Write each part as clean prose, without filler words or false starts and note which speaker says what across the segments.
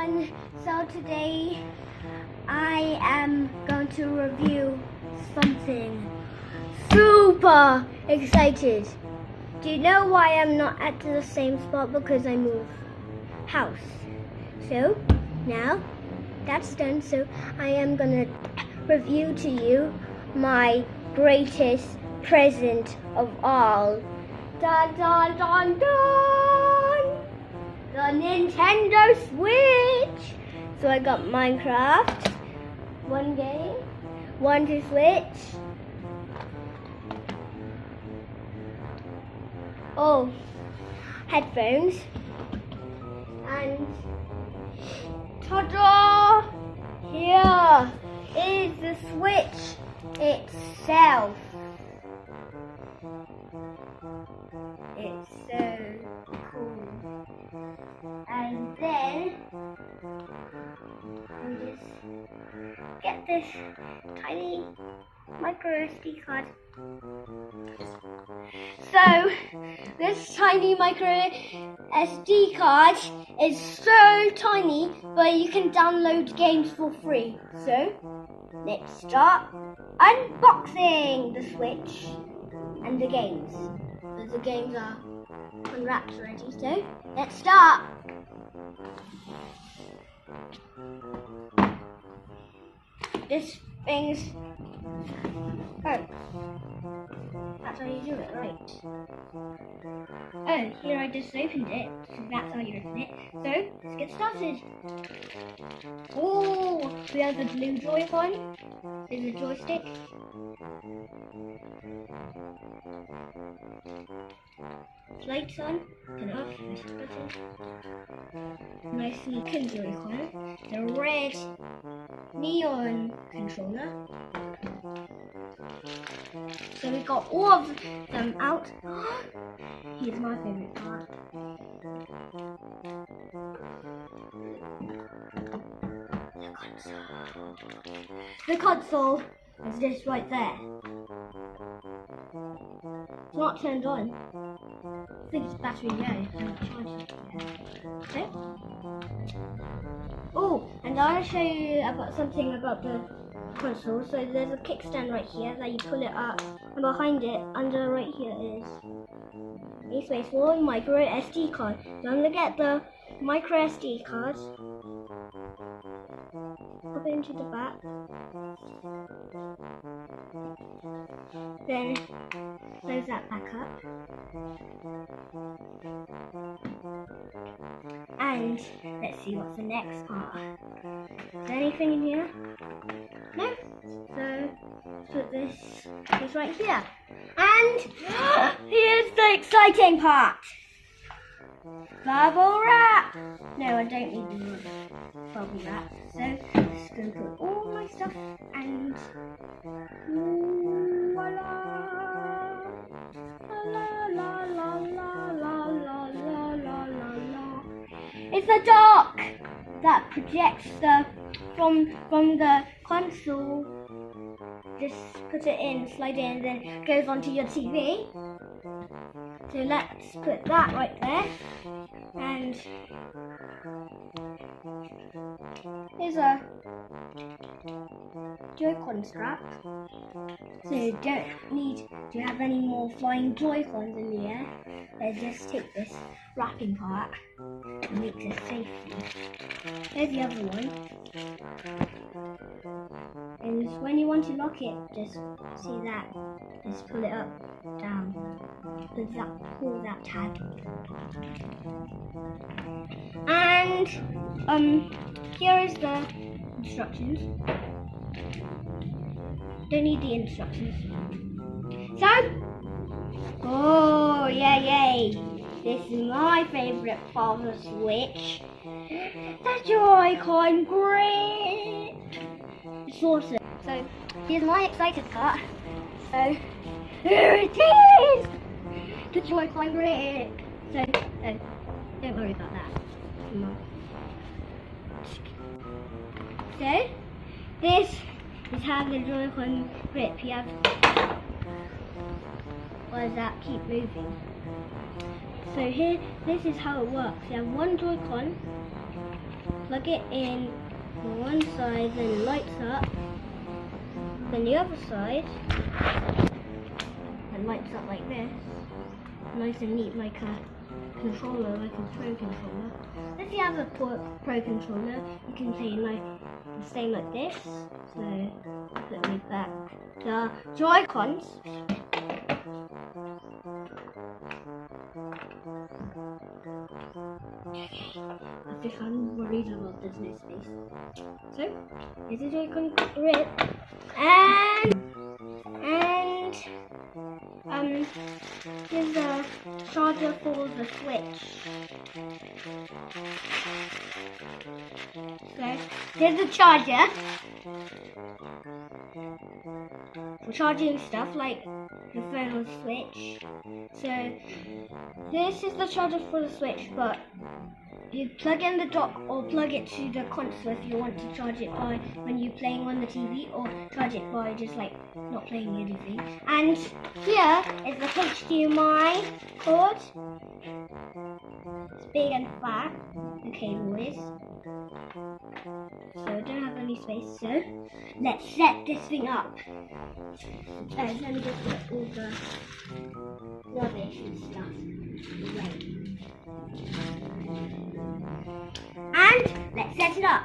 Speaker 1: everyone, so today I am going to review something super excited. Do you know why I'm not at the same spot? Because I moved house. So now that's done, so I am going to review to you my greatest present of all. Dun dun dun dun! The Nintendo Switch! So I got Minecraft, one game, one to Switch. Oh, headphones. And ta-da! Here is the Switch itself. It's so cool. And then we just get this tiny micro SD card. So this tiny micro SD card is so tiny, but you can download games for free. So let's start unboxing the Switch and the games. The games are unwrapped already, so let's start. This thing's that's how you do it, right? Oh, here I just opened it, so that's how you open it. So let's get started. Oh, we have the blue Joy-Con. There's a joystick. Lights on, turn off, push the button. Nicely cool Joy-Con. The red neon controller. So we got all of them out. Here's my favourite part. The console is this right there. It's not turned on. I think it's battery low. I'm not charging it yet. Okay. Oh, and I want to show you about something about the console. So there's a kickstand right here that you pull it up, and behind it, under right here is a space for a micro SD card. So I'm gonna get the micro SD card, pop it into the back, then close that back up, and let's see what's the next part. Is there anything in here? No? So put this right here. And here's the exciting part. Bubble wrap. No, I don't need the bubble wrap. So I'm just going to put all my stuff and voila. La la la la la la la la la. It's a dock that projects from the console. Just put it in, slide it in, and then it goes onto your TV. So let's put that right there. And here's a Joy-Con strap. So you don't need to have any more flying Joy-Cons in the air. Let's just take this wrapping part and make this safe. There's the other one. And when you want to lock it, just see that. Just pull it up, down. Pull that tag. And here is the instructions. Don't need the instructions. So, oh yeah, yay! This is my favourite part of the Switch. The Joy-Con grip. It's awesome. So here's my excited part. So here it is! The Joy-Con grip. So don't worry about that. So this is how the Joy-Con grip. You have. Why does that keep moving? So here, this is how it works. You have one Joy-Con, plug it in on one side, then it lights up. Then the other side, and lights up like this. Nice and neat, like a controller, like a Pro controller. If you have a Pro controller, you can play like the same like this. So let me back the Joy-Cons. I think I'm worried about this new space. So here's the Joy-Con grip, and here's the charger for the Switch. So here's the charger for charging stuff like the phone or Switch. So this is the charger for the Switch, but you plug in the dock or plug it to the console if you want to charge it by when you're playing on the TV, or charge it by just like not playing anything. And here is the HDMI cord. It's big and fat, the cable is. So I don't have any space, so let's set this thing up. Let me just put all the rubbish and stuff away. And let's set it up.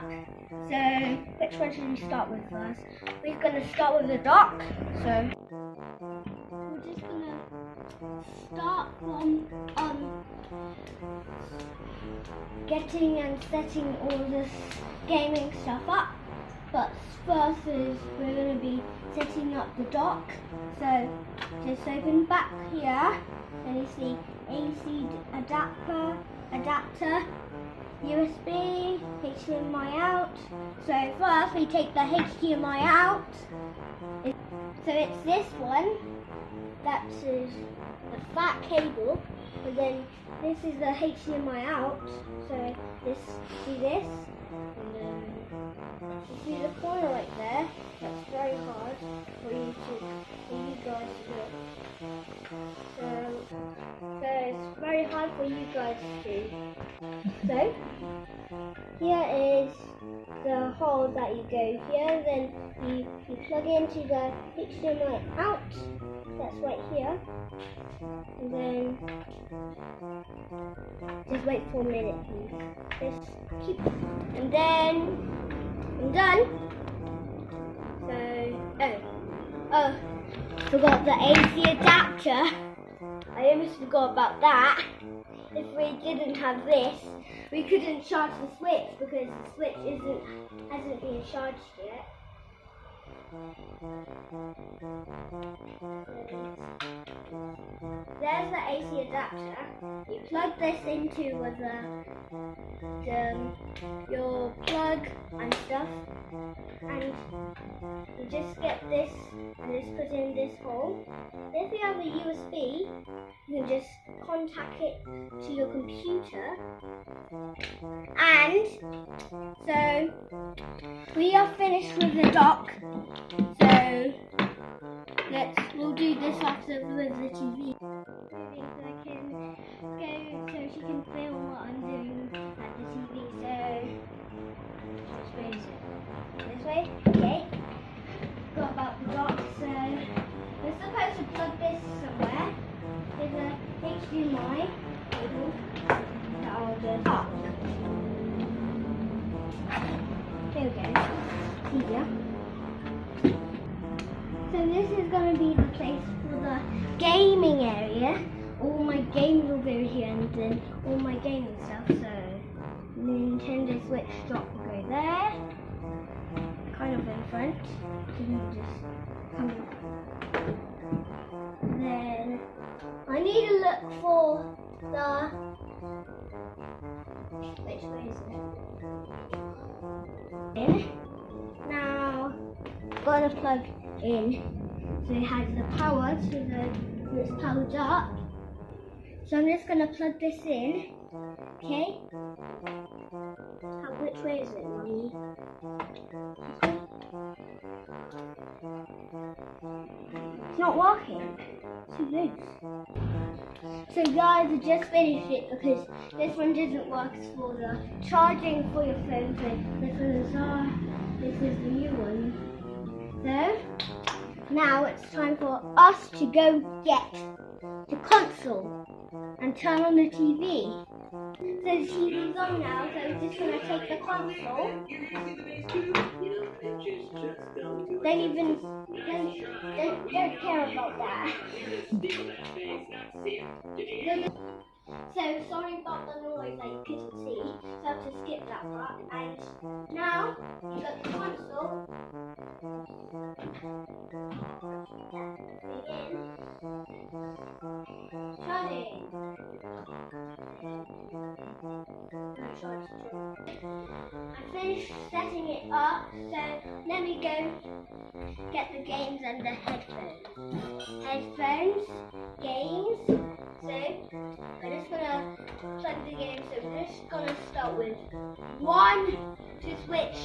Speaker 1: So which one should we start with first? We're going to start with the dock. So we're just going to start from getting and setting all this gaming stuff up. But first is we're going to be setting up the dock. So just open back here, and you see AC adapter, USB, HDMI out. So first we take the HDMI out. So it's this one, that is the fat cable, but then this is the HDMI out. So see this, and then you see the corner right there. That's very hard for you guys to do. So it's very hard for you guys to do. So here is the hole that you go here, then you plug into the HDMI out, that's right here, and then just wait for a minute please. Just keep, and then I'm done. So forgot the AC adapter. I almost forgot about that. If we didn't have this, we couldn't charge the Switch because the Switch hasn't been charged yet. There's the AC adapter. You plug this into with your plug and stuff, and you just get this and just put in this hole. If you have a USB, you can just contact it to your computer. And so we are finished with the dock. So we'll do this after with the TV. So I can go so she can film what I'm doing at the TV. So which way is it? This way? Okay. Got about the dock. So we're supposed to plug this somewhere. There's a HDMI cable that I'll just pop. There we go. Easier. So this is going to be the place for the gaming area. All my games will go here, and then all my gaming stuff. So Nintendo Switch dock will go there, kind of in front. You can just come in. Then I need to look for the. Which way is it? In. Now, gotta plug in. So it has the power it's powered up. So I'm just gonna plug this in. Okay? Which way is it, Mommy? It's not working. It's too loose. So guys, I just finished it because this one doesn't work for the charging for your phone. So this is the new one. So now it's time for us to go get the console and turn on the TV. So the TV's on now, so we're just going to take the console. Don't care about that. So sorry about the noise, I couldn't see, so I have to skip that part. And now you got the console. Charging. I finished setting it up, so let me go get the games and the headphones. Headphones, games. So we're just gonna plug the game. So we're just gonna start with one to switch.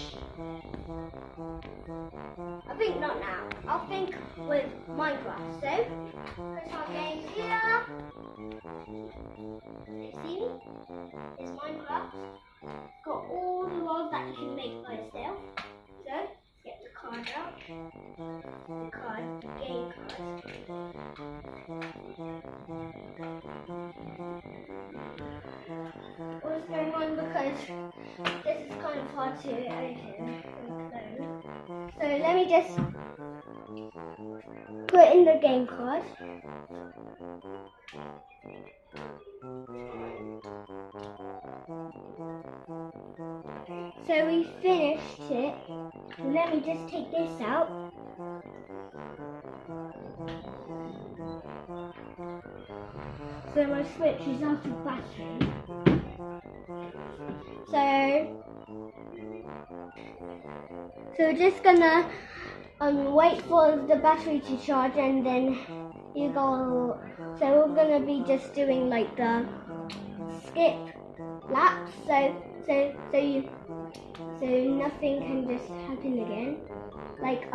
Speaker 1: I think not now. I'll think with Minecraft. So put our games here. See? It's Minecraft. Got all the worlds that you can make by yourself. So let's get the card out. The game card. What's going on because this is kind of hard to open. So let me just put in the game card. So we finished it. Let me just take this out. So my Switch is out of battery. So we're just gonna wait for the battery to charge, and then you go. So we're gonna be just doing like the skip laps. So nothing can just happen again. Like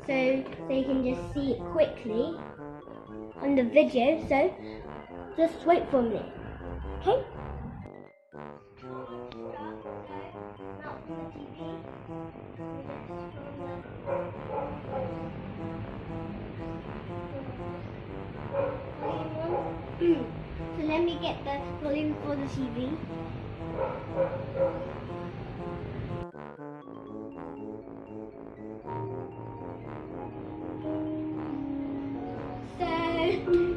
Speaker 1: so you can just see it quickly on the video. So just wait for me, okay? So let me get the volume for the TV. So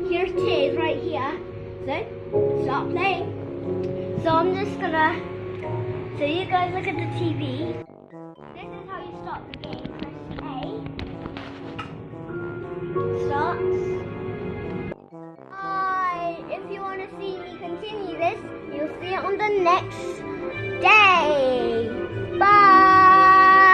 Speaker 1: here it is right here. So start playing. So I'm just gonna, so you guys look at the TV. This is how you start the game. Press A. Starts. If you want to see me continue this, you'll see it on the next day. Bye!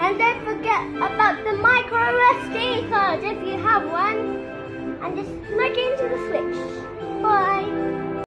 Speaker 1: And don't forget about the micro SD card if you have one. And just plug into the Switch. Bye!